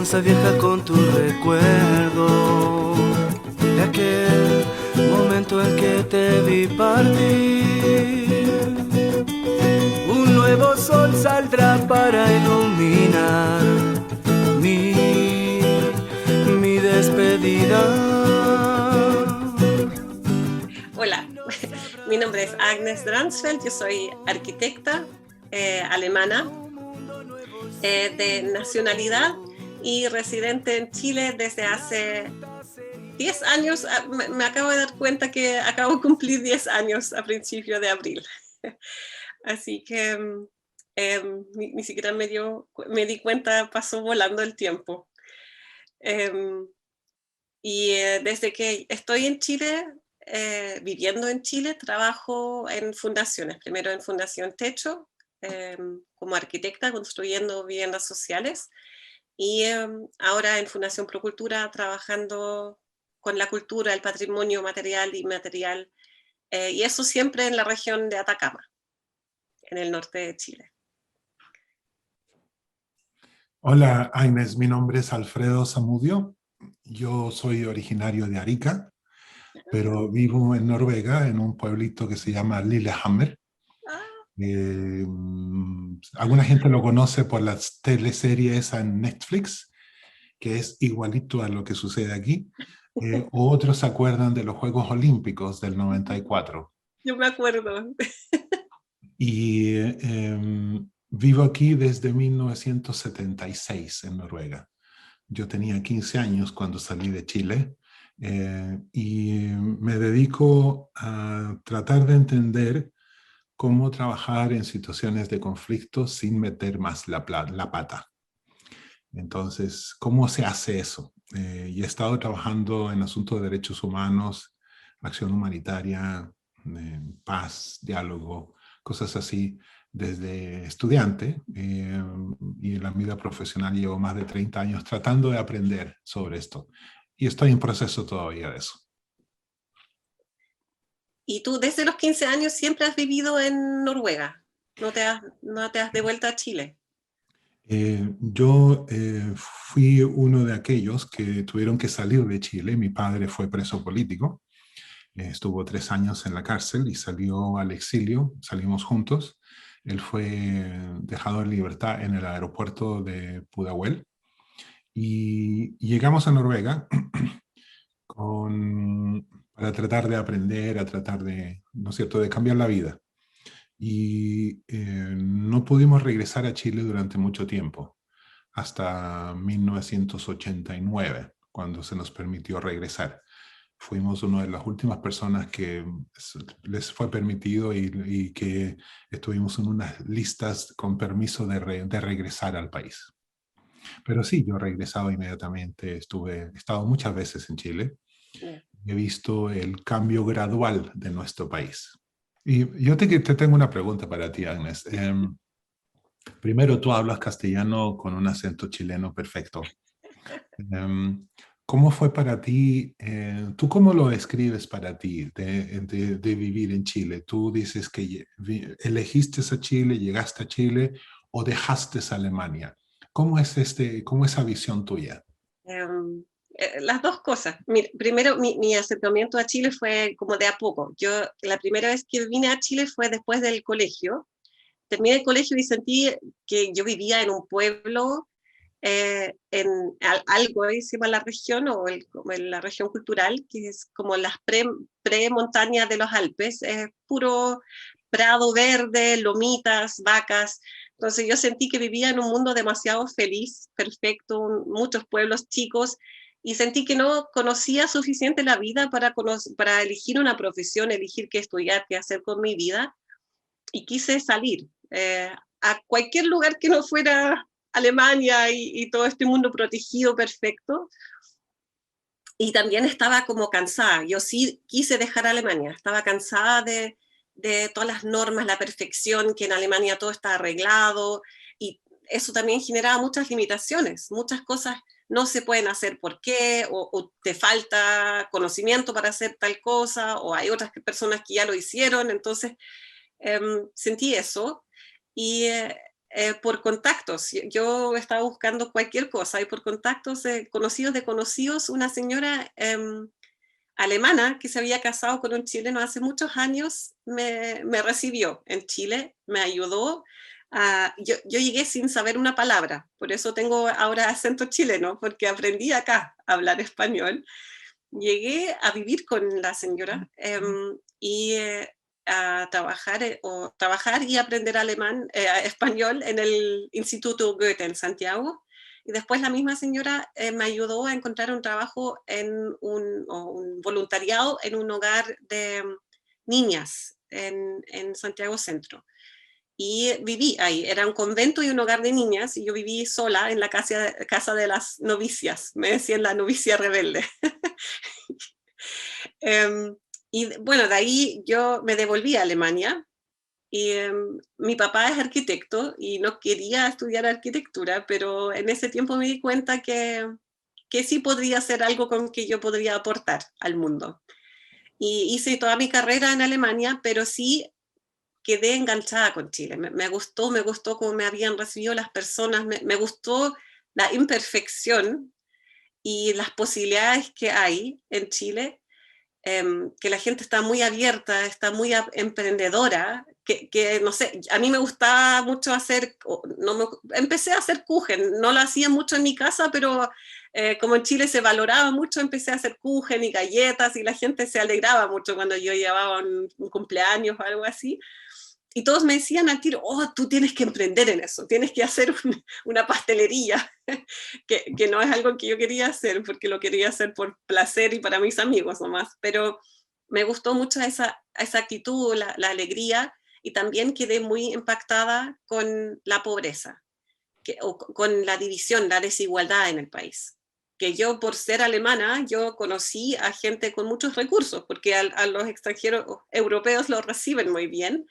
esperanza vieja con tu recuerdo de aquel momento en que te vi partir. Un nuevo sol saldrá para iluminar mi despedida. Hola, mi nombre es Agnes Dransfeld, yo soy arquitecta alemana de nacionalidad y residente en Chile desde hace 10 años. Me acabo de dar cuenta que acabo de cumplir 10 años a principios de abril. Así que ni siquiera me di cuenta, pasó volando el tiempo. Desde que estoy en Chile, viviendo en Chile, trabajo en fundaciones. Primero en Fundación Techo, como arquitecta construyendo viviendas sociales, y ahora en Fundación Procultura trabajando con la cultura, el patrimonio material e inmaterial, y eso siempre en la región de Atacama, en el norte de Chile. Hola, Agnes, mi nombre es Alfredo Zamudio. Yo soy originario de Arica, pero vivo en Noruega, en un pueblito que se llama Lillehammer. Alguna gente lo conoce por las teleseries en Netflix, que es igualito a lo que sucede aquí. O otros se acuerdan de los Juegos Olímpicos del 94. Yo me acuerdo. Y vivo aquí desde 1976 en Noruega. Yo tenía 15 años cuando salí de Chile y me dedico a tratar de entender cómo trabajar en situaciones de conflicto sin meter más la pata. Entonces, ¿cómo se hace eso? Y he estado trabajando en asuntos de derechos humanos, acción humanitaria, paz, diálogo, cosas así, desde estudiante, y en la vida profesional llevo más de 30 años tratando de aprender sobre esto. Y estoy en proceso todavía de eso. ¿Y tú desde los 15 años siempre has vivido en Noruega? ¿No te has devuelto a Chile? Yo fui uno de aquellos que tuvieron que salir de Chile. Mi padre fue preso político. Estuvo 3 años en la cárcel y salió al exilio. Salimos juntos. Él fue dejado en libertad en el aeropuerto de Pudahuel. Y llegamos a Noruega para tratar de aprender, a tratar de, ¿no es cierto?, de cambiar la vida. Y no pudimos regresar a Chile durante mucho tiempo, hasta 1989, cuando se nos permitió regresar. Fuimos una de las últimas personas que les fue permitido y que estuvimos en unas listas con permiso de regresar al país. Pero sí, yo he regresado inmediatamente, he estado muchas veces en Chile, he visto el cambio gradual de nuestro país. Y yo te tengo una pregunta para ti, Agnes. Primero, tú hablas castellano con un acento chileno perfecto. ¿Cómo fue para ti? ¿Tú cómo lo describes para ti de vivir en Chile? ¿Tú dices que elegiste a Chile, llegaste a Chile o dejaste a Alemania? ¿Cómo es esa visión tuya? Las dos cosas. Primero, mi acercamiento a Chile fue como de a poco. La primera vez que vine a Chile fue después del colegio. Terminé el colegio y sentí que yo vivía en un pueblo, en algo que se llama la región, como en la región cultural, que es como las pre-montañas de los Alpes, puro prado verde, lomitas, vacas. Entonces yo sentí que vivía en un mundo demasiado feliz, perfecto, muchos pueblos chicos, y sentí que no conocía suficiente la vida para elegir una profesión, elegir qué estudiar, qué hacer con mi vida, y quise salir a cualquier lugar que no fuera Alemania y todo este mundo protegido, perfecto. Y también estaba como cansada. Yo sí quise dejar Alemania. Estaba cansada de todas las normas, la perfección, que en Alemania todo está arreglado. Y eso también generaba muchas limitaciones. Muchas cosas no se pueden hacer por qué, o te falta conocimiento para hacer tal cosa, o hay otras personas que ya lo hicieron. Entonces sentí eso. Y por contactos. Yo estaba buscando cualquier cosa y por contactos conocidos de conocidos, una señora alemana que se había casado con un chileno hace muchos años me recibió en Chile, me ayudó. Yo llegué sin saber una palabra, por eso tengo ahora acento chileno, porque aprendí acá a hablar español. Llegué a vivir con la señora y a trabajar y aprender español en el Instituto Goethe en Santiago. Y después la misma señora me ayudó a encontrar un trabajo un voluntariado en un hogar de niñas en Santiago Centro. Y viví ahí, era un convento y un hogar de niñas, y yo viví sola en la casa de las novicias, me decían la novicia rebelde. Y bueno, de ahí yo me devolví a Alemania, y mi papá es arquitecto y no quería estudiar arquitectura, pero en ese tiempo me di cuenta que sí podría ser algo con que yo podría aportar al mundo. Y hice toda mi carrera en Alemania, pero sí quedé enganchada con Chile. Me gustó cómo me habían recibido las personas, me gustó la imperfección y las posibilidades que hay en Chile, que la gente está muy abierta, está muy emprendedora, que no sé, a mí me gustaba mucho empecé a hacer kuchen, no lo hacía mucho en mi casa, pero como en Chile se valoraba mucho, empecé a hacer kuchen y galletas, y la gente se alegraba mucho cuando yo llevaba un cumpleaños o algo así. Y todos me decían al tiro, oh, tú tienes que emprender en eso, tienes que hacer una pastelería, que no es algo que yo quería hacer, porque lo quería hacer por placer y para mis amigos nomás, pero me gustó mucho esa actitud, la alegría, y también quedé muy impactada con la pobreza, o con la división, la desigualdad en el país. Que yo, por ser alemana, yo conocí a gente con muchos recursos, porque a los extranjeros europeos los reciben muy bien,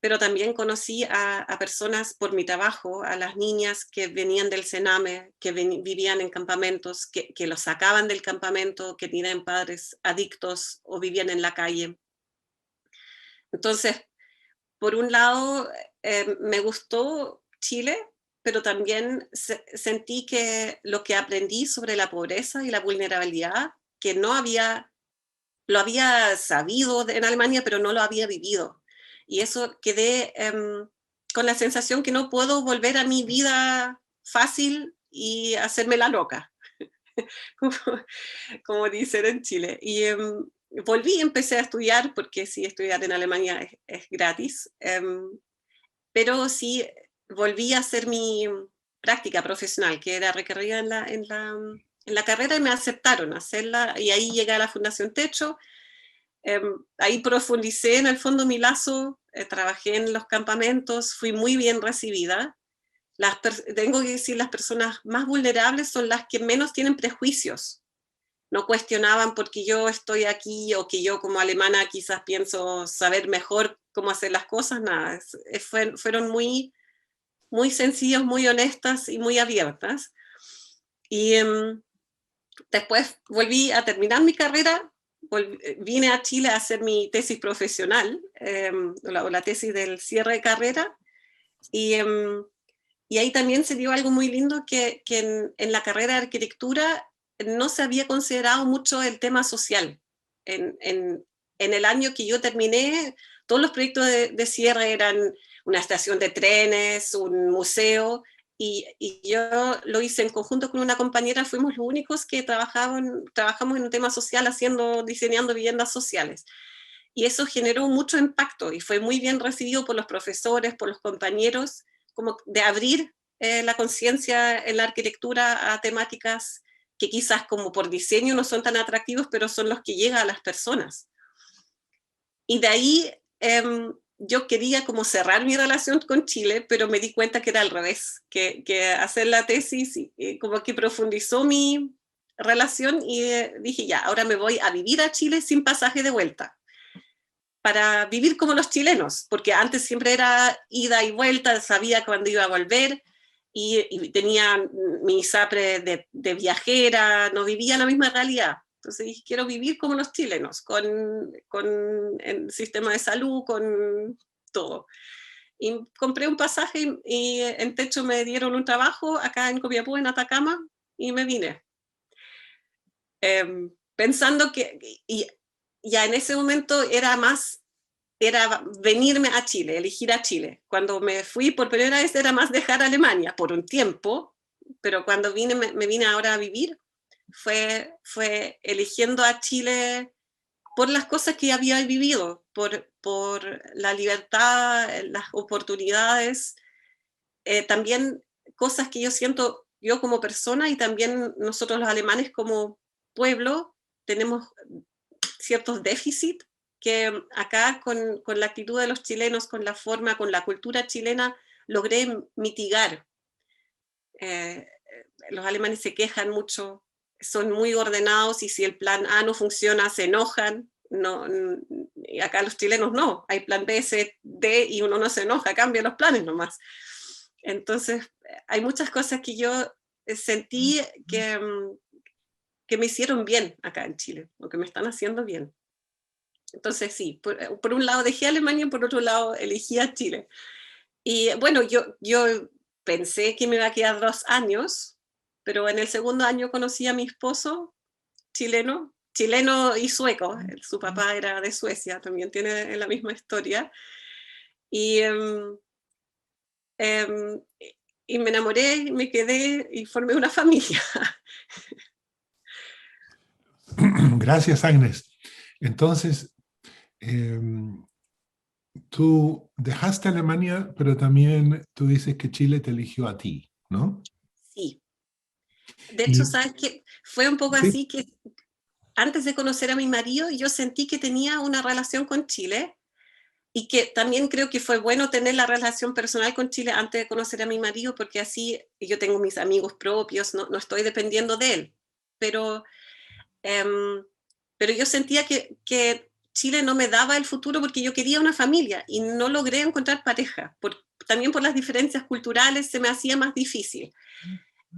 pero también conocí a personas por mi trabajo, a las niñas que venían del Sename, que vivían en campamentos, que los sacaban del campamento, que tenían padres adictos o vivían en la calle. Entonces, por un lado, me gustó Chile, pero también sentí que lo que aprendí sobre la pobreza y la vulnerabilidad, que lo había sabido en Alemania, pero no lo había vivido. Y eso quedé con la sensación que no puedo volver a mi vida fácil y hacerme la loca, como dicen en Chile. Y volví, empecé a estudiar, porque sí, estudiar en Alemania es gratis, pero sí volví a hacer mi práctica profesional, que era requerida en la carrera, y me aceptaron hacerla, y ahí llegué a la Fundación Techo. Ahí profundicé en el fondo mi lazo, trabajé en los campamentos, fui muy bien recibida. Tengo que decir, las personas más vulnerables son las que menos tienen prejuicios. No cuestionaban porque yo estoy aquí, o que yo como alemana quizás pienso saber mejor cómo hacer las cosas, nada. Fueron muy, muy sencillos, muy honestas y muy abiertas. Y después volví a terminar mi carrera. Vine a Chile a hacer mi tesis profesional, o la tesis del cierre de carrera, y ahí también se dio algo muy lindo, que en la carrera de arquitectura no se había considerado mucho el tema social. En el año que yo terminé, todos los proyectos de cierre eran una estación de trenes, un museo, y yo lo hice en conjunto con una compañera. Fuimos los únicos que trabajamos en un tema social, diseñando viviendas sociales. Y eso generó mucho impacto y fue muy bien recibido por los profesores, por los compañeros, como de abrir la conciencia en la arquitectura a temáticas que quizás como por diseño no son tan atractivos, pero son los que llegan a las personas. Y de ahí yo quería como cerrar mi relación con Chile, pero me di cuenta que era al revés, que hacer la tesis como que profundizó mi relación, y dije, ya, ahora me voy a vivir a Chile sin pasaje de vuelta, para vivir como los chilenos, porque antes siempre era ida y vuelta, sabía cuándo iba a volver, y tenía mi SAPRE de viajera, no vivía la misma realidad. Entonces dije, quiero vivir como los chilenos, con el sistema de salud, con todo. y compré un pasaje y en Techo me dieron un trabajo acá en Copiapó, en Atacama, y me vine. Pensando que y ya en ese momento era venirme a Chile, elegir a Chile. Cuando me fui por primera vez era más dejar Alemania por un tiempo, pero cuando me vine ahora a vivir, fue eligiendo a Chile por las cosas que había vivido, por la libertad, las oportunidades, también cosas que yo siento yo como persona y también nosotros los alemanes como pueblo tenemos ciertos déficits que acá con la actitud de los chilenos, con la forma, con la cultura chilena, logré mitigar. Los alemanes se quejan mucho, son muy ordenados y si el plan A no funciona se enojan. No, y acá los chilenos no, hay plan B, C, D y uno no se enoja, cambia los planes nomás. Entonces hay muchas cosas que yo sentí que me hicieron bien acá en Chile, o que me están haciendo bien. Entonces sí, por un lado dejé a Alemania, por otro lado elegí a Chile. Y bueno, yo pensé que me iba a quedar 2 años, pero en el segundo año conocí a mi esposo chileno y sueco. Su papá era de Suecia, también tiene la misma historia. Y, y me enamoré, me quedé y formé una familia. Gracias, Agnes. Entonces, tú dejaste Alemania, pero también tú dices que Chile te eligió a ti, ¿no? Sí. De hecho, ¿sabes qué? Fue un poco así que antes de conocer a mi marido, yo sentí que tenía una relación con Chile y que también creo que fue bueno tener la relación personal con Chile antes de conocer a mi marido, porque así yo tengo mis amigos propios, no estoy dependiendo de él. Pero yo sentía que Chile no me daba el futuro porque yo quería una familia y no logré encontrar pareja. También por las diferencias culturales se me hacía más difícil.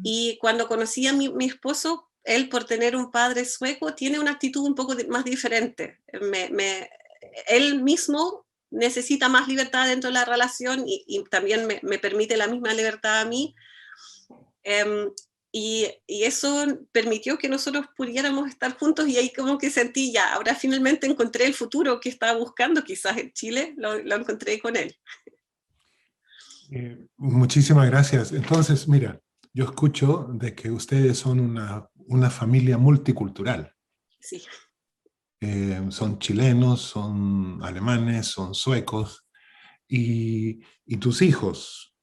Y cuando conocí a mi esposo, él por tener un padre sueco tiene una actitud un poco más diferente. Él mismo necesita más libertad dentro de la relación y también me permite la misma libertad a mí. Y eso permitió que nosotros pudiéramos estar juntos y ahí como que sentí ya, ahora finalmente encontré el futuro que estaba buscando quizás en Chile, lo encontré con él. Muchísimas gracias. Entonces, mira, yo escucho de que ustedes son una familia multicultural. Sí. Son chilenos, son alemanes, son suecos y tus hijos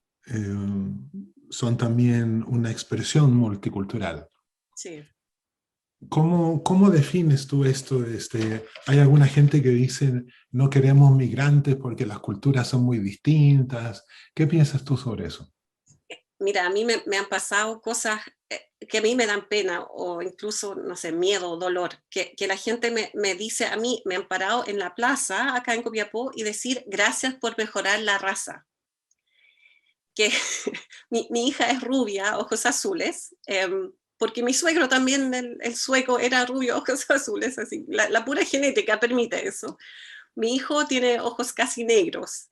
son también una expresión multicultural. Sí. ¿Cómo defines tú esto? Hay alguna gente que dice no queremos migrantes porque las culturas son muy distintas. ¿Qué piensas tú sobre eso? Mira, a mí me han pasado cosas que a mí me dan pena o incluso, no sé, miedo, dolor, que la gente me dice a mí, me han parado en la plaza acá en Copiapó y decir gracias por mejorar la raza. Que mi hija es rubia, ojos azules, porque mi suegro también, el sueco, era rubio, ojos azules, así, la pura genética permite eso. Mi hijo tiene ojos casi negros.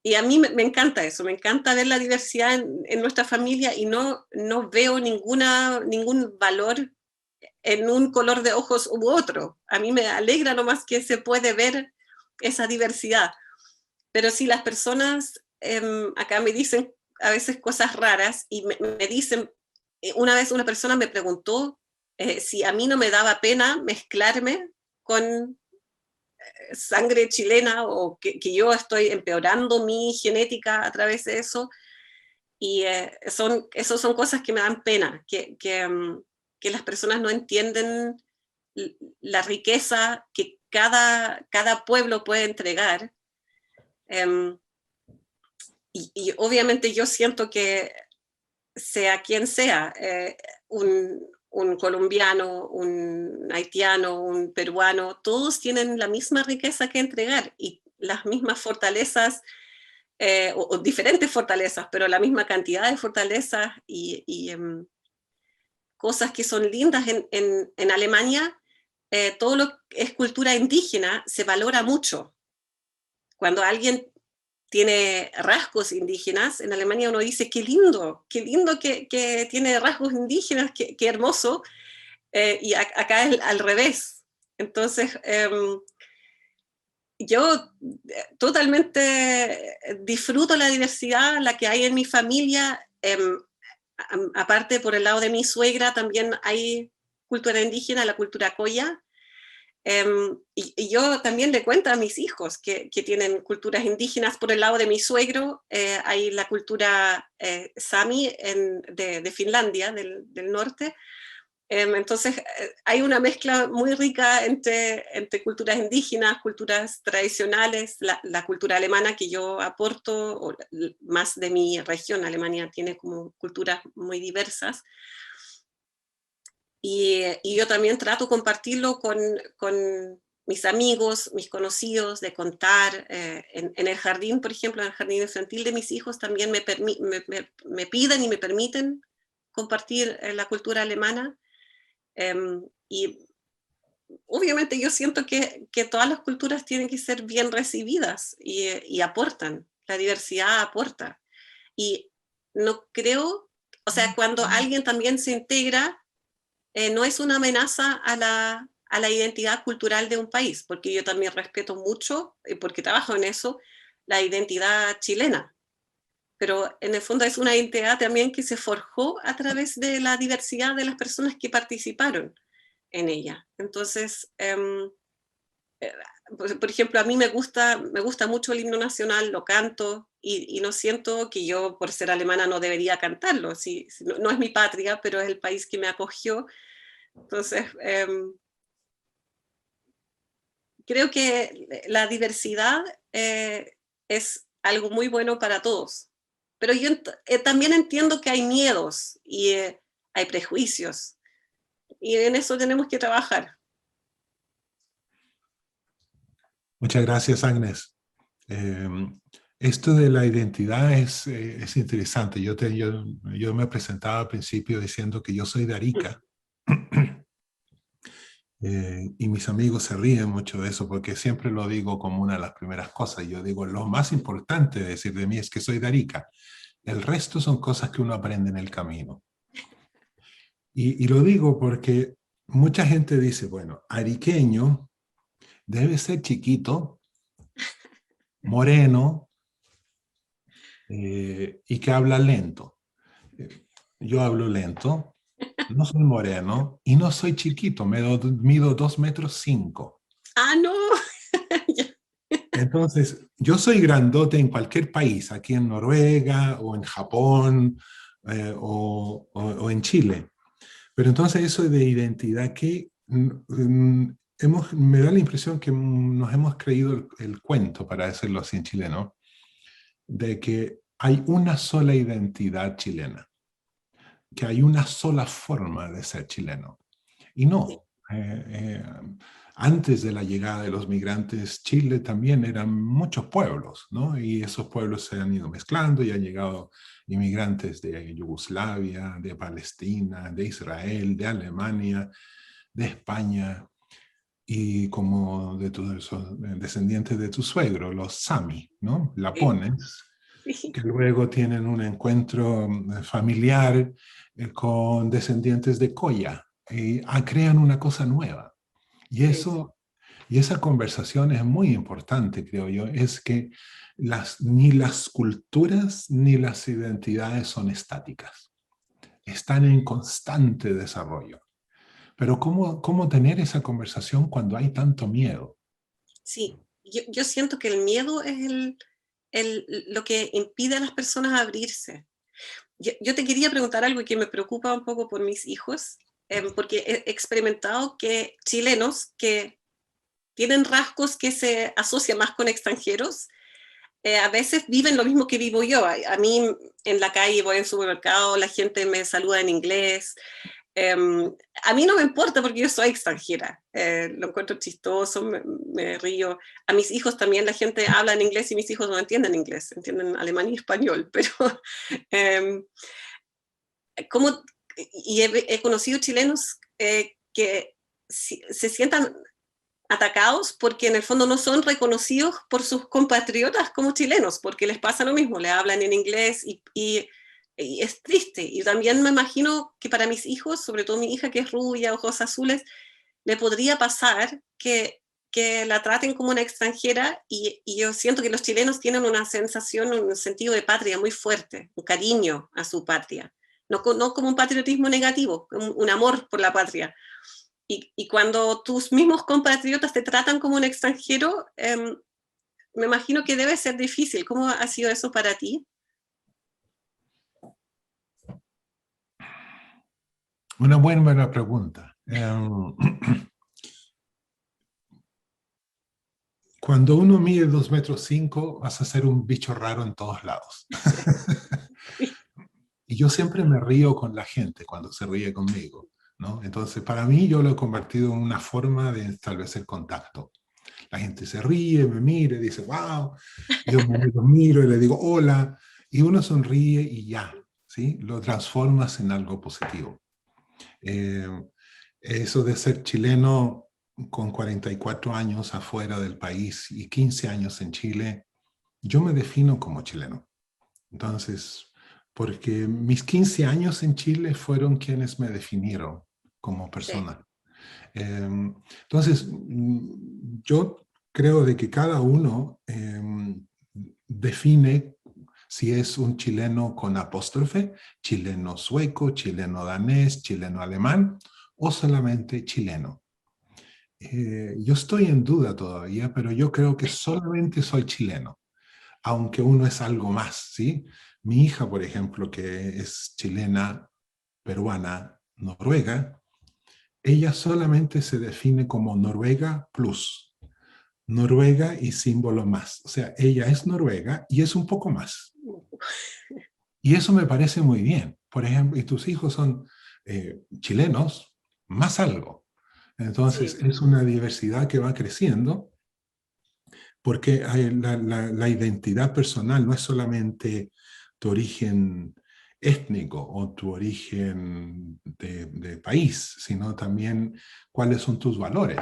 Y a mí me encanta eso, me encanta ver la diversidad en nuestra familia y no veo ningún valor en un color de ojos u otro. A mí me alegra nomás que se puede ver esa diversidad. Pero si las personas acá me dicen a veces cosas raras y me dicen, una vez una persona me preguntó si a mí no me daba pena mezclarme con sangre chilena o que yo estoy empeorando mi genética a través de eso. Y esos son cosas que me dan pena, que las personas no entienden la riqueza que cada pueblo puede entregar. Y obviamente yo siento que sea quien sea, un colombiano, un haitiano, un peruano, todos tienen la misma riqueza que entregar y las mismas fortalezas, o diferentes fortalezas, pero la misma cantidad de fortalezas y cosas que son lindas en Alemania. Todo lo que es cultura indígena se valora mucho. Cuando alguien tiene rasgos indígenas. En Alemania uno dice, qué lindo que tiene rasgos indígenas, qué hermoso. Y acá es al revés. Entonces, yo totalmente disfruto la diversidad, la que hay en mi familia. Aparte, por el lado de mi suegra, también hay cultura indígena, la cultura Coya. Y yo también le cuento a mis hijos que tienen culturas indígenas. Por el lado de mi suegro, hay la cultura Sami de Finlandia, del norte. Entonces, hay una mezcla muy rica entre culturas indígenas, culturas tradicionales, la cultura alemana que yo aporto, más de mi región. Alemania tiene como culturas muy diversas. Y yo también trato de compartirlo con mis amigos, mis conocidos, de contar. En el jardín, por ejemplo, en el jardín infantil de mis hijos, también me piden y me permiten compartir la cultura alemana. Y obviamente yo siento que todas las culturas tienen que ser bien recibidas y aportan, la diversidad aporta. Y no creo, o sea, cuando alguien también se integra, no es una amenaza a la identidad cultural de un país, porque yo también respeto mucho, porque trabajo en eso, la identidad chilena. Pero en el fondo es una identidad también que se forjó a través de la diversidad de las personas que participaron en ella. Entonces, por ejemplo, a mí me gusta mucho el himno nacional, lo canto, y no siento que yo, por ser alemana, no debería cantarlo. No es mi patria, pero es el país que me acogió. Entonces, creo que la diversidad es algo muy bueno para todos. Pero yo también entiendo que hay miedos y hay prejuicios. Y en eso tenemos que trabajar. Muchas gracias, Agnes. Esto de la identidad es interesante. Yo me presentaba al principio diciendo que yo soy de Arica. Y mis amigos se ríen mucho de eso porque siempre lo digo como una de las primeras cosas. Yo digo, lo más importante de decir de mí es que soy de Arica. El resto son cosas que uno aprende en el camino. Y lo digo porque mucha gente dice, bueno, ariqueño debe ser chiquito, moreno y que habla lento. Yo hablo lento, no soy moreno y no soy chiquito, mido 2,5 metros. Ah, no. Entonces, yo soy grandote en cualquier país, aquí en Noruega o en Japón o en Chile. Pero entonces eso de identidad que me da la impresión que nos hemos creído el cuento, para decirlo así en chileno, de que hay una sola identidad chilena, que hay una sola forma de ser chileno. Y no. Antes de la llegada de los migrantes, Chile también eran muchos pueblos, ¿no? Y esos pueblos se han ido mezclando y han llegado inmigrantes de Yugoslavia, de Palestina, de Israel, de Alemania, de España, y como descendientes de tu suegro, los Sami, ¿no? Lapones, que luego tienen un encuentro familiar con descendientes de Coya y crean una cosa nueva. Y esa conversación es muy importante, creo yo, es que ni las culturas ni las identidades son estáticas, están en constante desarrollo. Pero ¿cómo tener esa conversación cuando hay tanto miedo? Sí, yo siento que el miedo es lo que impide a las personas abrirse. Yo te quería preguntar algo que me preocupa un poco por mis hijos, porque he experimentado que chilenos que tienen rasgos que se asocian más con extranjeros, a veces viven lo mismo que vivo yo. A mí en la calle, voy al supermercado, la gente me saluda en inglés. A mí no me importa porque yo soy extranjera. Lo encuentro chistoso, me río. A mis hijos también la gente habla en inglés y mis hijos no entienden inglés, entienden alemán y español. Pero he conocido chilenos que se sientan atacados porque en el fondo no son reconocidos por sus compatriotas como chilenos, porque les pasa lo mismo, le hablan en inglés y es triste. Y también me imagino que para mis hijos, sobre todo mi hija que es rubia, ojos azules, le podría pasar que la traten como una extranjera y yo siento que los chilenos tienen una sensación, un sentido de patria muy fuerte, un cariño a su patria, no como un patriotismo negativo, como un amor por la patria. Y cuando tus mismos compatriotas te tratan como un extranjero, me imagino que debe ser difícil. ¿Cómo ha sido eso para ti? Una buena pregunta. Cuando uno mide 2,5 metros, vas a ser un bicho raro en todos lados. Y yo siempre me río con la gente cuando se ríe conmigo, ¿no? Entonces, para mí, yo lo he convertido en una forma de establecer contacto. La gente se ríe, me mira, dice, wow. Yo lo miro y le digo, hola. Y uno sonríe y ya, ¿sí? Lo transformas en algo positivo. Eso de ser chileno con 44 años afuera del país y 15 años en Chile, yo me defino como chileno. Entonces, porque mis 15 años en Chile fueron quienes me definieron como persona. Sí. Entonces, yo creo de que cada uno define si es un chileno con apóstrofe, chileno sueco, chileno danés, chileno alemán, o solamente chileno. Yo estoy en duda todavía, pero yo creo que solamente soy chileno, aunque uno es algo más, ¿sí? Mi hija, por ejemplo, que es chilena, peruana, noruega, ella solamente se define como Noruega plus, Noruega y símbolo más. O sea, ella es noruega y es un poco más. Y eso me parece muy bien. Por ejemplo, y tus hijos son chilenos, más algo. Entonces, sí, es una diversidad que va creciendo porque hay la identidad personal no es solamente tu origen étnico o tu origen de país, sino también cuáles son tus valores.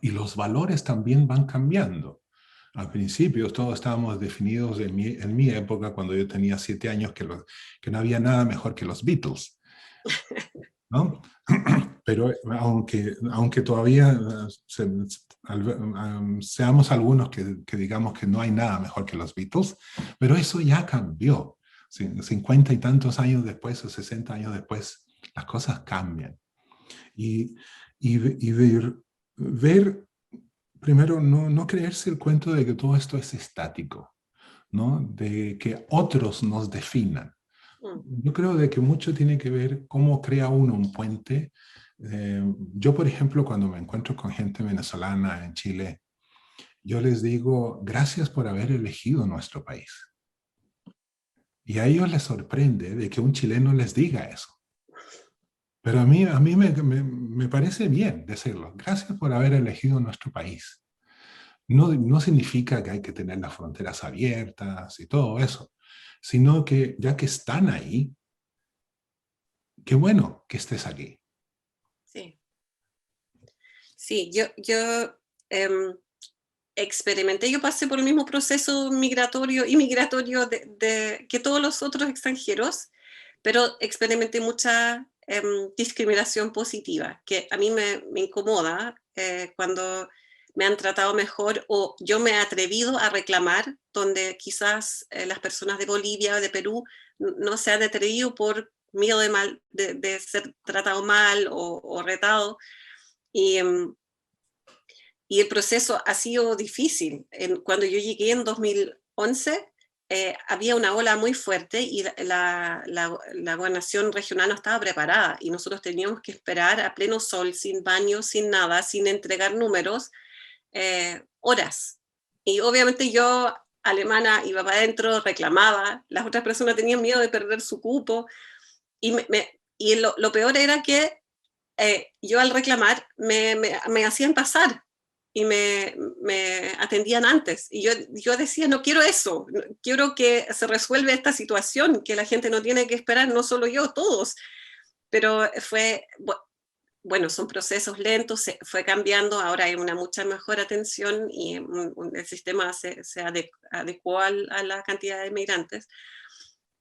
Y los valores también van cambiando. Al principio todos estábamos definidos en mi época, cuando yo tenía 7 años, que no había nada mejor que los Beatles, ¿no? Pero aunque todavía seamos algunos que digamos que no hay nada mejor que los Beatles, pero eso ya cambió. 50 y tantos años después o 60 años después, las cosas cambian. Y ver primero, no creerse el cuento de que todo esto es estático, ¿no? De que otros nos definan. Yo creo de que mucho tiene que ver cómo crea uno un puente. Yo, por ejemplo, cuando me encuentro con gente venezolana en Chile, yo les digo, gracias por haber elegido nuestro país. Y a ellos les sorprende de que un chileno les diga eso. Pero a mí me parece bien decirlo. Gracias por haber elegido nuestro país. No significa que hay que tener las fronteras abiertas y todo eso, sino que ya que están ahí, qué bueno que estés aquí. Sí. Sí, yo experimenté, yo pasé por el mismo proceso migratorio y migratorio que todos los otros extranjeros, pero experimenté mucha discriminación positiva, que a mí me incomoda cuando me han tratado mejor o yo me he atrevido a reclamar, donde quizás las personas de Bolivia o de Perú no se han atrevido por miedo de ser tratado mal o retado. Y el proceso ha sido difícil. Cuando yo llegué en 2011, había una ola muy fuerte y la gobernación regional no estaba preparada y nosotros teníamos que esperar a pleno sol, sin baño, sin nada, sin entregar números, horas. Y obviamente yo, alemana, iba para adentro, reclamaba, las otras personas tenían miedo de perder su cupo y lo peor era que yo al reclamar me hacían pasar y me atendían antes. Y yo decía, no quiero eso, quiero que se resuelva esta situación, que la gente no tiene que esperar, no solo yo, todos. Pero bueno, son procesos lentos, se fue cambiando, ahora hay una mucha mejor atención y el sistema se adecuó a la cantidad de migrantes.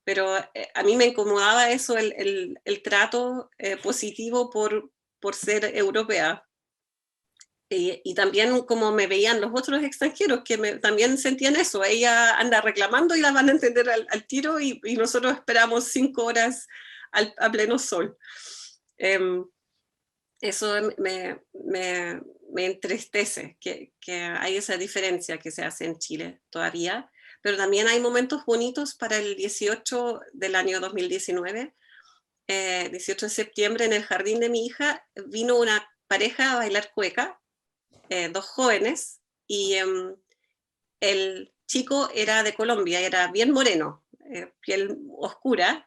Pero a mí me incomodaba eso, el trato positivo por ser europea. Y también como me veían los otros extranjeros, que también sentían eso, ella anda reclamando y la van a entender al tiro, y nosotros esperamos 5 horas a pleno sol. Eso me entristece, que hay esa diferencia que se hace en Chile todavía, pero también hay momentos bonitos. Para el 18 del año 2019, 18 de septiembre, en el jardín de mi hija, vino una pareja a bailar cueca, 2 jóvenes, y el chico era de Colombia, era bien moreno, piel oscura,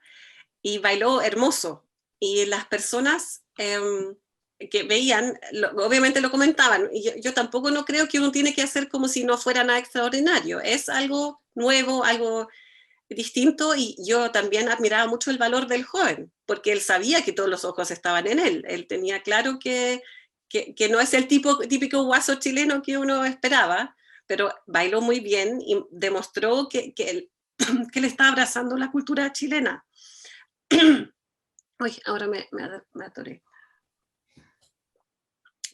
y bailó hermoso. Y las personas que veían, obviamente lo comentaban. Y yo tampoco no creo que uno tiene que hacer como si no fuera nada extraordinario. Es algo nuevo, algo distinto, y yo también admiraba mucho el valor del joven, porque él sabía que todos los ojos estaban en él. Él tenía claro que no es el típico guaso chileno que uno esperaba, pero bailó muy bien y demostró que él está abrazando la cultura chilena. Uy, ahora me atoré.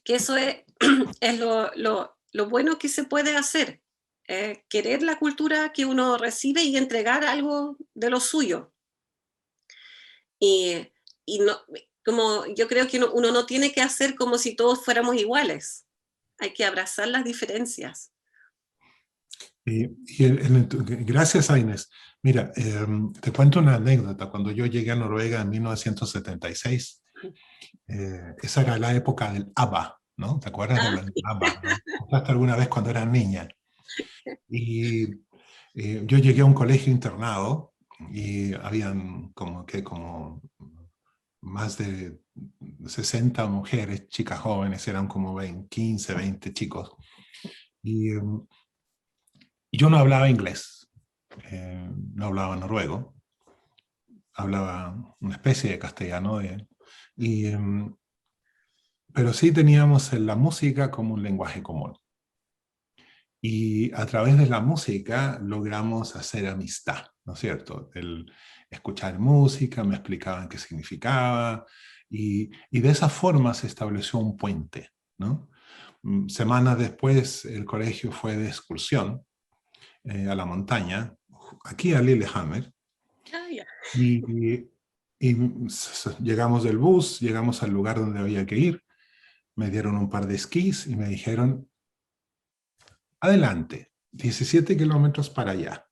Que eso es lo bueno que se puede hacer, querer la cultura que uno recibe y entregar algo de lo suyo. Y no, como yo creo que uno no tiene que hacer como si todos fuéramos iguales. Hay que abrazar las diferencias. Gracias, Inés. Mira, te cuento una anécdota. Cuando yo llegué a Noruega en 1976, esa era la época del ABBA, ¿no? ¿Te acuerdas del ABBA? ¿No? ¿Contaste alguna vez cuando eras niña? Y yo llegué a un colegio internado y habían como más de 60 mujeres, chicas jóvenes, eran como 15, 20 chicos. Y yo no hablaba inglés, no hablaba noruego, hablaba una especie de castellano, pero sí teníamos la música como un lenguaje común. Y a través de la música logramos hacer amistad, ¿no es cierto? El escuchar música, me explicaban qué significaba, y de esa forma se estableció un puente, ¿no? Semanas después el colegio fue de excursión a la montaña, aquí a Lillehammer, y llegamos del bus, llegamos al lugar donde había que ir, me dieron un par de esquís y me dijeron: adelante, 17 kilómetros para allá.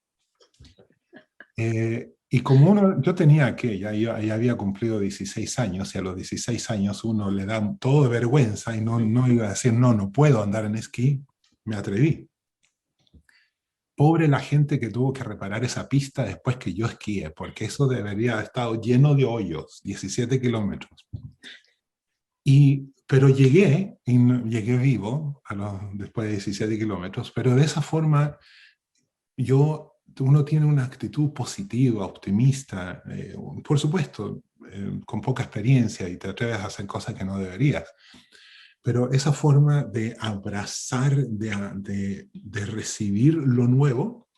Y como yo tenía ya había cumplido 16 años, y a los 16 años uno le da todo de vergüenza, y no iba a decir, no puedo andar en esquí, me atreví. Pobre la gente que tuvo que reparar esa pista después que yo esquié, porque eso debería haber estado lleno de hoyos, 17 kilómetros. Pero llegué, y llegué vivo después de 17 kilómetros, pero de esa forma uno tiene una actitud positiva, optimista, por supuesto, con poca experiencia, y te atreves a hacer cosas que no deberías. Pero esa forma de abrazar, de recibir lo nuevo,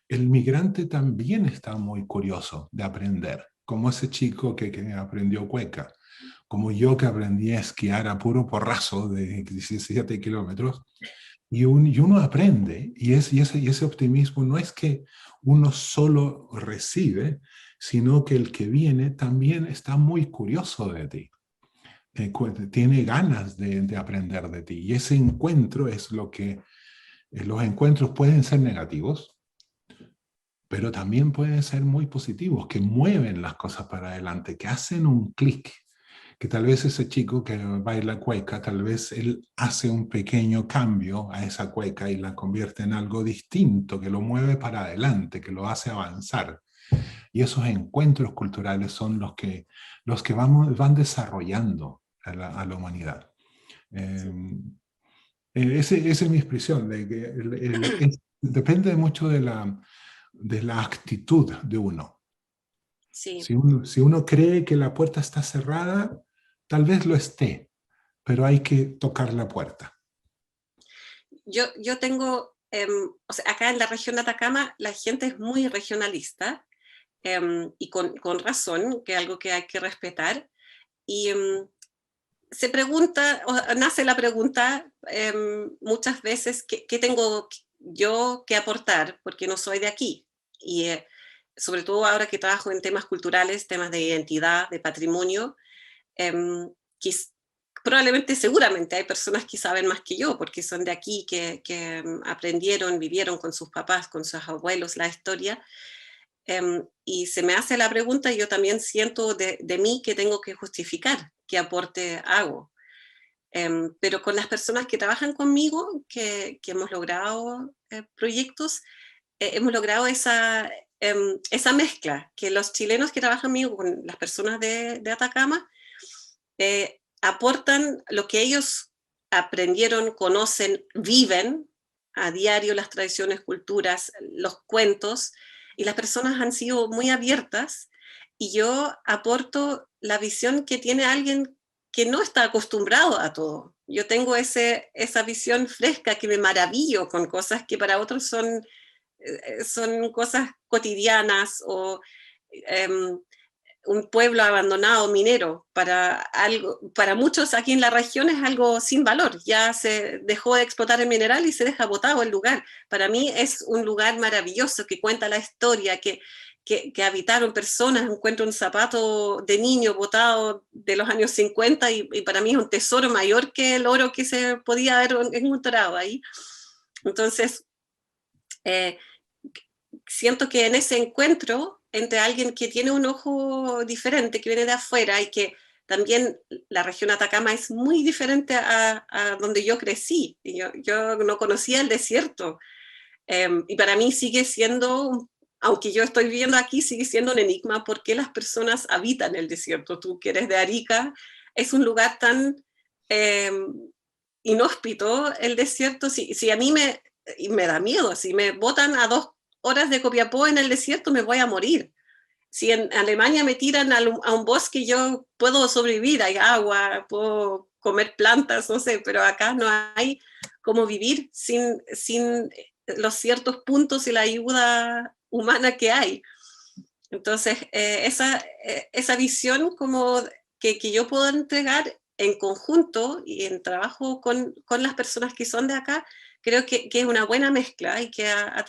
el migrante también está muy curioso de aprender, como ese chico que aprendió cueca, como yo que aprendí a esquiar a puro porrazo de 17 kilómetros, y uno aprende, y ese optimismo no es que uno solo recibe, sino que el que viene también está muy curioso de ti. Tiene ganas de aprender de ti, y ese encuentro es lo que los encuentros pueden ser negativos, pero también pueden ser muy positivos, que mueven las cosas para adelante, que hacen un clic, que tal vez ese chico que baila cueca, tal vez él hace un pequeño cambio a esa cueca y la convierte en algo distinto, que lo mueve para adelante, que lo hace avanzar. Y esos encuentros culturales son los que van desarrollando a la humanidad. Esa es mi expresión, de que depende mucho de la actitud de uno. Sí. Si uno cree que la puerta está cerrada, tal vez lo esté, pero hay que tocar la puerta. Yo tengo, o sea, acá en la región de Atacama la gente es muy regionalista, y con razón, que es algo que hay que respetar, y se pregunta, o nace la pregunta muchas veces, ¿qué tengo yo que aportar? Porque no soy de aquí, y sobre todo ahora que trabajo en temas culturales, temas de identidad, de patrimonio, em, quiz- probablemente, seguramente hay personas que saben más que yo, porque son de aquí, que aprendieron, vivieron con sus papás, con sus abuelos la historia, y se me hace la pregunta y yo también siento de mí que tengo que justificar qué aporte hago. Pero con las personas que trabajan conmigo, que hemos logrado proyectos, hemos logrado esa mezcla, que los chilenos que trabajan conmigo, con las personas de Atacama, aportan lo que ellos aprendieron, conocen, viven a diario, las tradiciones, culturas, los cuentos, y las personas han sido muy abiertas, y yo aporto la visión que tiene alguien que no está acostumbrado a todo. Yo tengo esa visión fresca, que me maravillo con cosas que para otros son cosas cotidianas, o un pueblo abandonado minero. Para muchos aquí en la región es algo sin valor, ya se dejó de explotar el mineral y se deja botado el lugar. Para mí es un lugar maravilloso que cuenta la historia, que habitaron personas. Encuentro un zapato de niño botado de los años 50, y para mí es un tesoro mayor que el oro que se podía haber encontrado ahí. Entonces, eh, siento que en ese encuentro entre alguien que tiene un ojo diferente, que viene de afuera, y que también la región Atacama es muy diferente a donde yo crecí. Yo no conocía el desierto, y para mí sigue siendo, aunque yo estoy viviendo aquí, sigue siendo un enigma por qué las personas habitan el desierto. Tú que eres de Arica, es un lugar tan eh, inhóspito el desierto. Si a mí me da miedo, si me botan a 2 horas de Copiapó en el desierto, me voy a morir. Si en Alemania me tiran a un bosque, yo puedo sobrevivir, hay agua, puedo comer plantas, no sé, pero acá no hay cómo vivir sin los ciertos puntos y la ayuda humana que hay. Entonces, esa visión como que yo puedo entregar en conjunto y en trabajo con las personas que son de acá, creo que es una buena mezcla, y que ha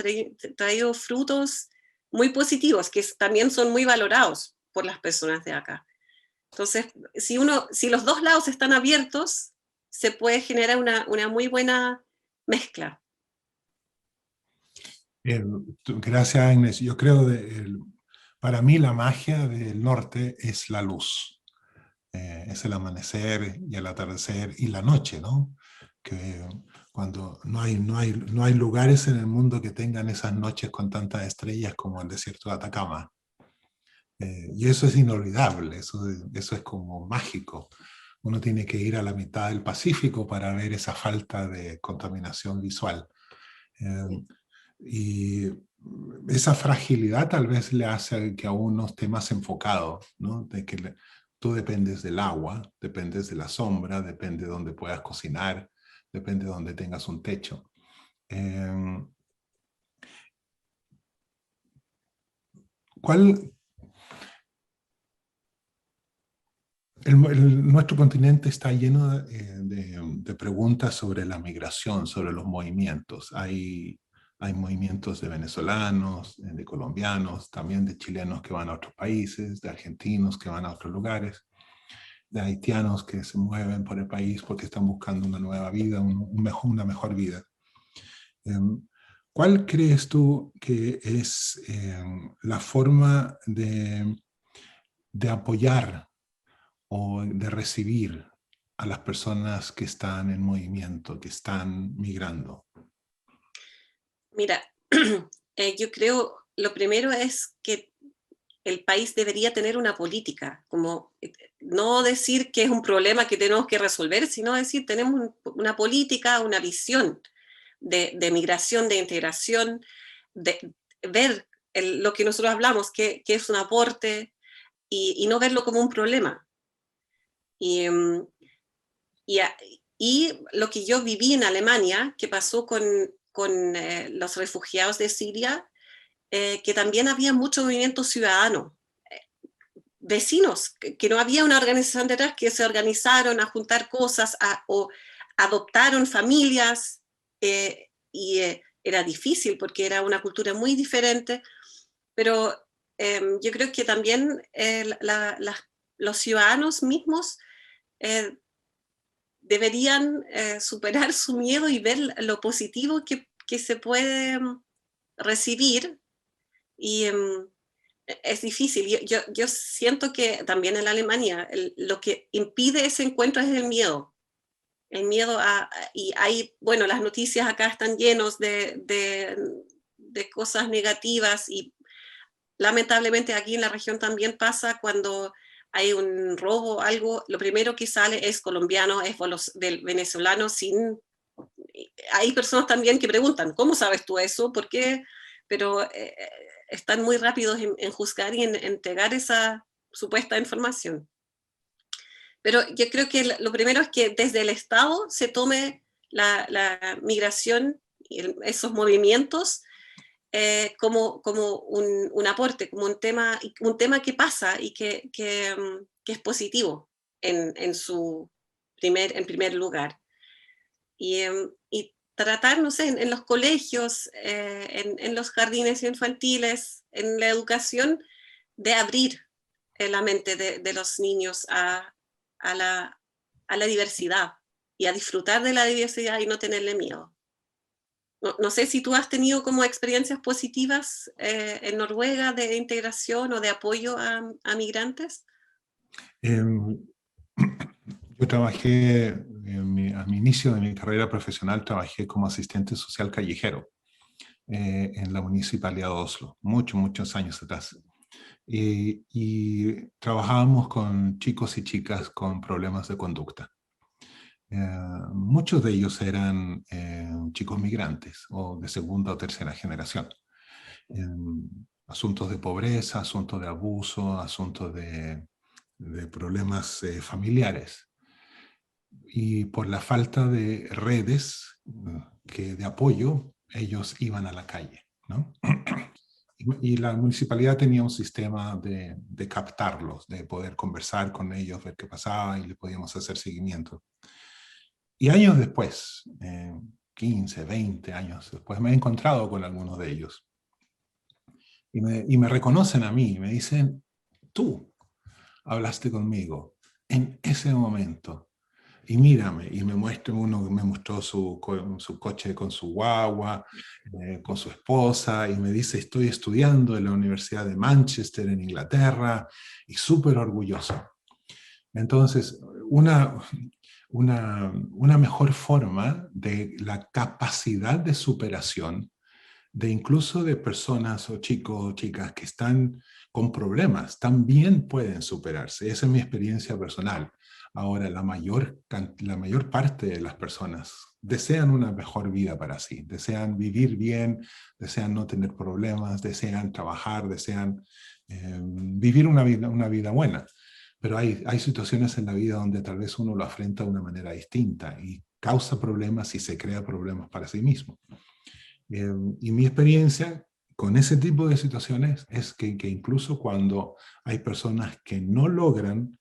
traído frutos muy positivos, que también son muy valorados por las personas de acá. Entonces, si los dos lados están abiertos, se puede generar una muy buena mezcla. Gracias, Agnes. Yo creo para mí la magia del norte es la luz. Es el amanecer y el atardecer y la noche, ¿no? Que cuando no hay lugares en el mundo que tengan esas noches con tantas estrellas como el desierto de Atacama. Y eso es inolvidable, eso es como mágico. Uno tiene que ir a la mitad del Pacífico para ver esa falta de contaminación visual. Y esa fragilidad tal vez le hace que a uno esté más enfocado, ¿no? De que tú dependes del agua, dependes de la sombra, depende de donde puedas cocinar, depende de donde tengas un techo. Nuestro continente está lleno de preguntas sobre la migración, sobre los movimientos. Hay movimientos de venezolanos, de colombianos, también de chilenos que van a otros países, de argentinos que van a otros lugares, de haitianos que se mueven por el país porque están buscando una nueva vida, una mejor vida. ¿Cuál crees tú que es la forma de apoyar o de recibir a las personas que están en movimiento, que están migrando? Mira, yo creo, lo primero es que el país debería tener una política, como no decir que es un problema que tenemos que resolver, sino decir tenemos una política, una visión de migración, de integración, de ver lo que nosotros hablamos, que es un aporte, y no verlo como un problema. Y y lo que yo viví en Alemania, que pasó con los refugiados de Siria, que también había mucho movimiento ciudadano, vecinos, que no había una organización detrás, que se organizaron a juntar cosas o adoptaron familias, era difícil porque era una cultura muy diferente, pero yo creo que también los ciudadanos mismos deberían superar su miedo y ver lo positivo que se puede recibir. Y es difícil. Yo siento que también en Alemania lo que impide ese encuentro es el miedo. El miedo y hay, bueno, las noticias acá están llenos de cosas negativas, y lamentablemente aquí en la región también pasa cuando hay un robo, algo, lo primero que sale es colombiano, es del venezolano, hay personas también que preguntan, ¿cómo sabes tú eso? ¿Por qué? Pero están muy rápidos en juzgar y en entregar esa supuesta información. Pero yo creo que lo primero es que desde el Estado se tome la migración y esos movimientos como un aporte, como un tema que pasa y que es positivo en primer lugar. Y tratar, no sé, en los colegios, en los jardines infantiles, en la educación, de abrir la mente de los niños a la diversidad y a disfrutar de la diversidad y no tenerle miedo. No sé si tú has tenido como experiencias positivas en Noruega de integración o de apoyo a migrantes. Yo trabajé, a mi inicio de mi carrera profesional, trabajé como asistente social callejero en la Municipalidad de Oslo, muchos años atrás. Y trabajábamos con chicos y chicas con problemas de conducta. Muchos de ellos eran chicos migrantes o de segunda o tercera generación. Asuntos de pobreza, asuntos de abuso, asuntos de problemas familiares. Y por la falta de redes de apoyo, ellos iban a la calle, ¿no? Y la municipalidad tenía un sistema de captarlos, de poder conversar con ellos, ver qué pasaba, y le podíamos hacer seguimiento. Y años después, 15, 20 años después, me he encontrado con algunos de ellos. Y me reconocen a mí, y me dicen, tú hablaste conmigo en ese momento. Y mírame, y me mostró su coche con su guagua, con su esposa, y me dice, estoy estudiando en la Universidad de Manchester, en Inglaterra, y súper orgulloso. Entonces, una mejor forma de la capacidad de superación de incluso de personas o chicos o chicas que están con problemas, también pueden superarse. Esa es mi experiencia personal. Ahora, la mayor parte de las personas desean una mejor vida para sí, desean vivir bien, desean no tener problemas, desean trabajar, desean vivir una vida buena. Pero hay situaciones en la vida donde tal vez uno lo afronta de una manera distinta y causa problemas y se crea problemas para sí mismo. Y mi experiencia con ese tipo de situaciones es que incluso cuando hay personas que no logran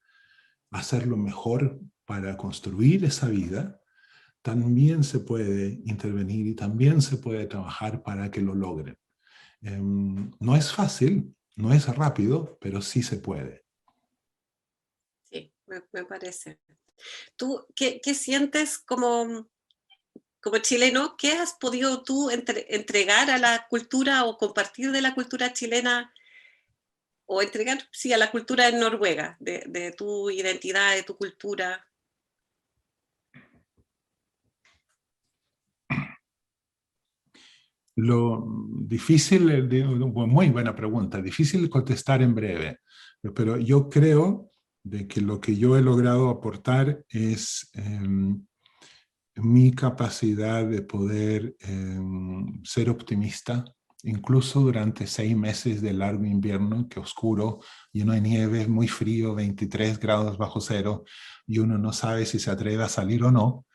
hacerlo mejor para construir esa vida, también se puede intervenir y también se puede trabajar para que lo logren. No es fácil, no es rápido, pero sí se puede. Sí, me parece. ¿Tú qué sientes como chileno? ¿Qué has podido tú entregar a la cultura o compartir de la cultura chilena, o entregar, sí, a la cultura en Noruega, de tu identidad, de tu cultura? Lo difícil, muy buena pregunta, difícil contestar en breve, pero yo creo de que lo que yo he logrado aportar es mi capacidad de poder ser optimista incluso durante 6 meses de largo invierno, que oscuro, lleno de nieve, muy frío, 23 grados bajo cero, y uno no sabe si se atreve a salir o no,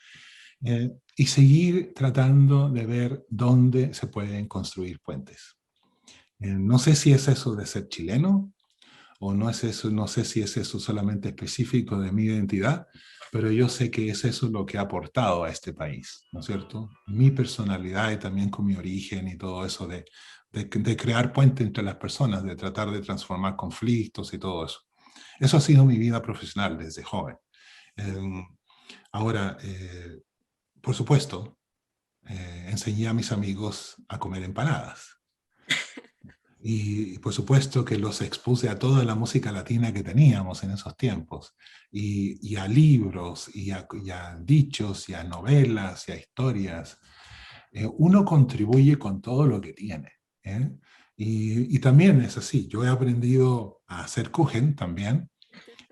y seguir tratando de ver dónde se pueden construir puentes. No sé si es eso de ser chileno, o no es eso, no sé si es eso solamente específico de mi identidad, pero yo sé que es eso lo que ha aportado a este país, ¿no es cierto? Mi personalidad y también con mi origen y todo eso de crear puentes entre las personas, de tratar de transformar conflictos y todo eso. Eso ha sido mi vida profesional desde joven. Ahora, por supuesto, enseñé a mis amigos a comer empanadas. Y por supuesto que los expuse a toda la música latina que teníamos en esos tiempos, y a libros, y a dichos, y a novelas, y a historias. Uno contribuye con todo lo que tiene. Y también es así, yo he aprendido a hacer Kuchen también,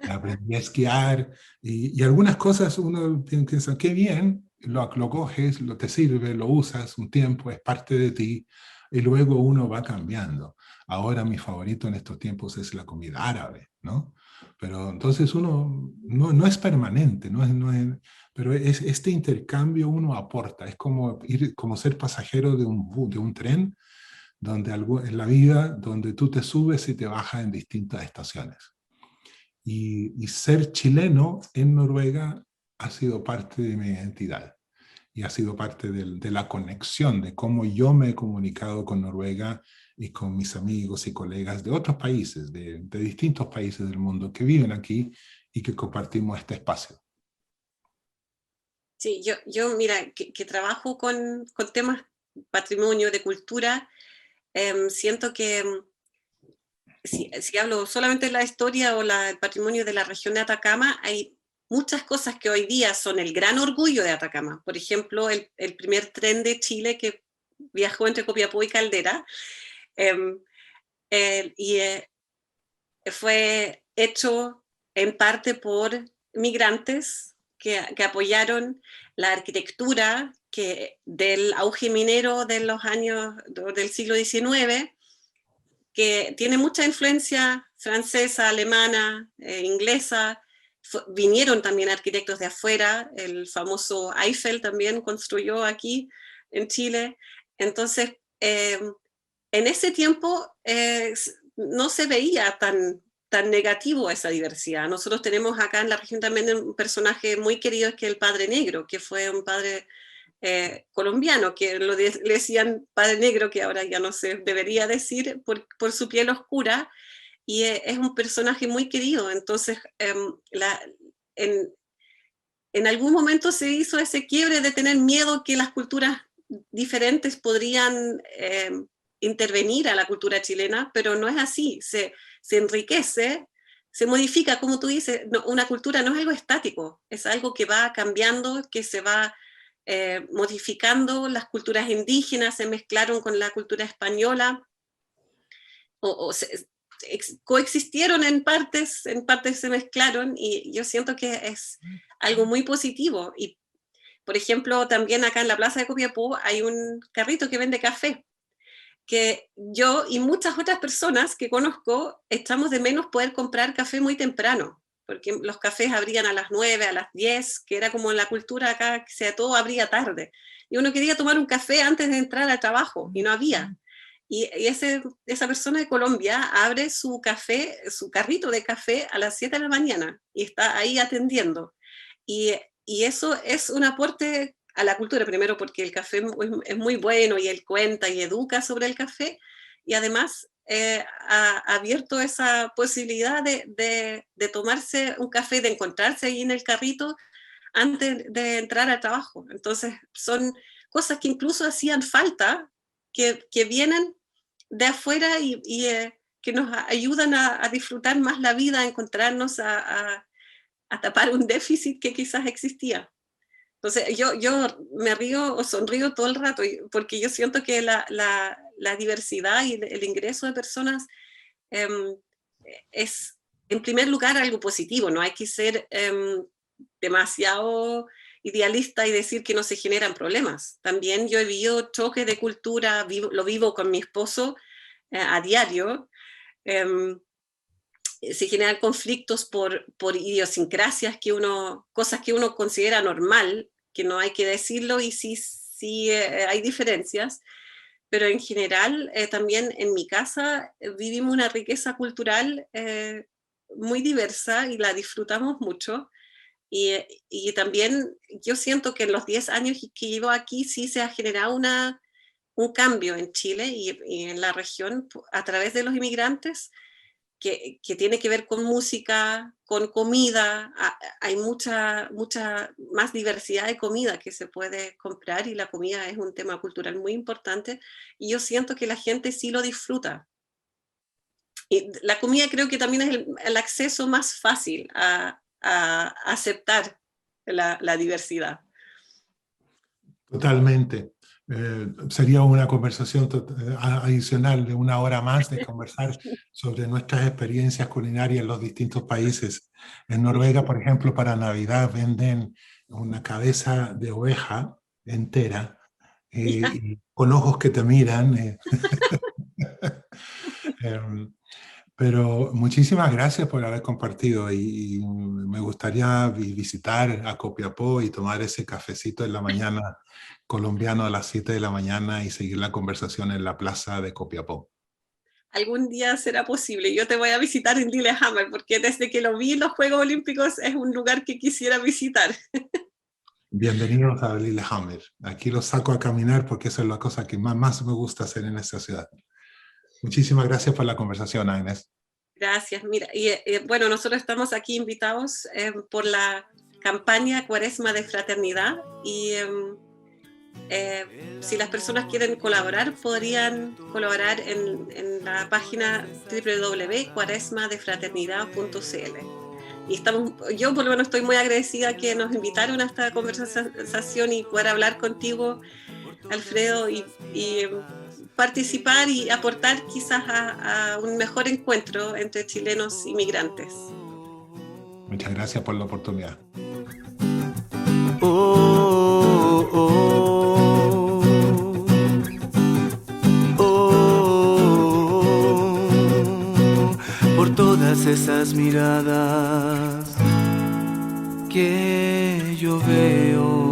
aprendí a esquiar, y algunas cosas uno piensa, qué bien, lo coges, te sirve, lo usas un tiempo, es parte de ti, y luego uno va cambiando. Ahora mi favorito en estos tiempos es la comida árabe, ¿no? Pero entonces uno no es permanente, pero este intercambio uno aporta, es como ser pasajero de un tren, donde en la vida, donde tú te subes y te bajas en distintas estaciones. Y ser chileno en Noruega ha sido parte de mi identidad y ha sido parte de la conexión, de cómo yo me he comunicado con Noruega y con mis amigos y colegas de otros países, de distintos países del mundo que viven aquí y que compartimos este espacio. Sí, yo mira, que trabajo con temas patrimonio, de cultura, siento que si hablo solamente de la historia o el patrimonio de la región de Atacama, hay muchas cosas que hoy día son el gran orgullo de Atacama. Por ejemplo, el primer tren de Chile que viajó entre Copiapó y Caldera, fue hecho en parte por migrantes que apoyaron la arquitectura del auge minero de los años del siglo XIX, que tiene mucha influencia francesa, alemana, inglesa. Vinieron también arquitectos de afuera, el famoso Eiffel también construyó aquí en Chile. Entonces, en ese tiempo no se veía tan negativo esa diversidad. Nosotros tenemos acá en la región también un personaje muy querido, que es el Padre Negro, que fue un padre colombiano, que le decían Padre Negro, que ahora ya no se debería decir, por su piel oscura, y es un personaje muy querido. Entonces, en algún momento se hizo ese quiebre de tener miedo que las culturas diferentes podrían intervenir a la cultura chilena, pero no es así, se enriquece, se modifica, como tú dices. Una cultura no es algo estático, es algo que va cambiando, que se va modificando. Las culturas indígenas se mezclaron con la cultura española, coexistieron en partes se mezclaron, y yo siento que es algo muy positivo. Y, por ejemplo, también acá en la Plaza de Copiapó hay un carrito que vende café, que yo y muchas otras personas que conozco echamos de menos poder comprar café muy temprano, porque los cafés abrían a las 9, a las 10, que era como en la cultura acá, que sea todo abría tarde, y uno quería tomar un café antes de entrar al trabajo, y no había. Y esa persona de Colombia abre su carrito de café a las 7 de la mañana, y está ahí atendiendo. Y eso es un aporte a la cultura, primero porque el café es muy bueno, y él cuenta y educa sobre el café, y además ha abierto esa posibilidad de tomarse un café, de encontrarse ahí en el carrito antes de entrar al trabajo. Entonces son cosas que incluso hacían falta, que vienen de afuera, y que nos ayudan a disfrutar más la vida, a encontrarnos, a tapar un déficit que quizás existía. Entonces yo me río o sonrío todo el rato, porque yo siento que la diversidad y el ingreso de personas es, en primer lugar, algo positivo. No hay que ser demasiado idealista y decir que no se generan problemas. También yo he vivido choques de cultura, lo vivo con mi esposo a diario. Se generan conflictos por idiosincrasias cosas que uno considera normal, que no hay que decirlo, y sí hay diferencias. Pero en general, también en mi casa vivimos una riqueza cultural muy diversa y la disfrutamos mucho. Y también yo siento que en los 10 años que llevo aquí sí se ha generado un cambio en Chile y en la región a través de los inmigrantes que tiene que ver con música, con comida. Hay mucha más diversidad de comida que se puede comprar y la comida es un tema cultural muy importante y yo siento que la gente sí lo disfruta. Y la comida creo que también es el acceso más fácil a aceptar la diversidad. Totalmente. Sería una conversación adicional de 1 hora más de conversar sobre nuestras experiencias culinarias en los distintos países. En Noruega, por ejemplo, para Navidad venden una cabeza de oveja entera y con ojos que te miran. Pero muchísimas gracias por haber compartido y me gustaría visitar a Copiapó y tomar ese cafecito en la mañana colombiano a las 7 de la mañana y seguir la conversación en la plaza de Copiapó. Algún día será posible. Yo te voy a visitar en Lillehammer porque desde que lo vi en los Juegos Olímpicos es un lugar que quisiera visitar. Bienvenidos a Lillehammer. Aquí los saco a caminar porque esa es la cosa que más me gusta hacer en esta ciudad. Muchísimas gracias por la conversación, Agnes. Gracias. Mira, bueno, nosotros estamos aquí invitados por la campaña Cuaresma de Fraternidad y si las personas quieren colaborar, podrían colaborar en la página www.cuaresmadefraternidad.cl. Y yo por lo menos estoy muy agradecida que nos invitaron a esta conversación y poder hablar contigo, Alfredo, y participar y aportar quizás a un mejor encuentro entre chilenos inmigrantes. Muchas gracias por la oportunidad. Oh, oh, oh, por todas esas miradas que yo veo.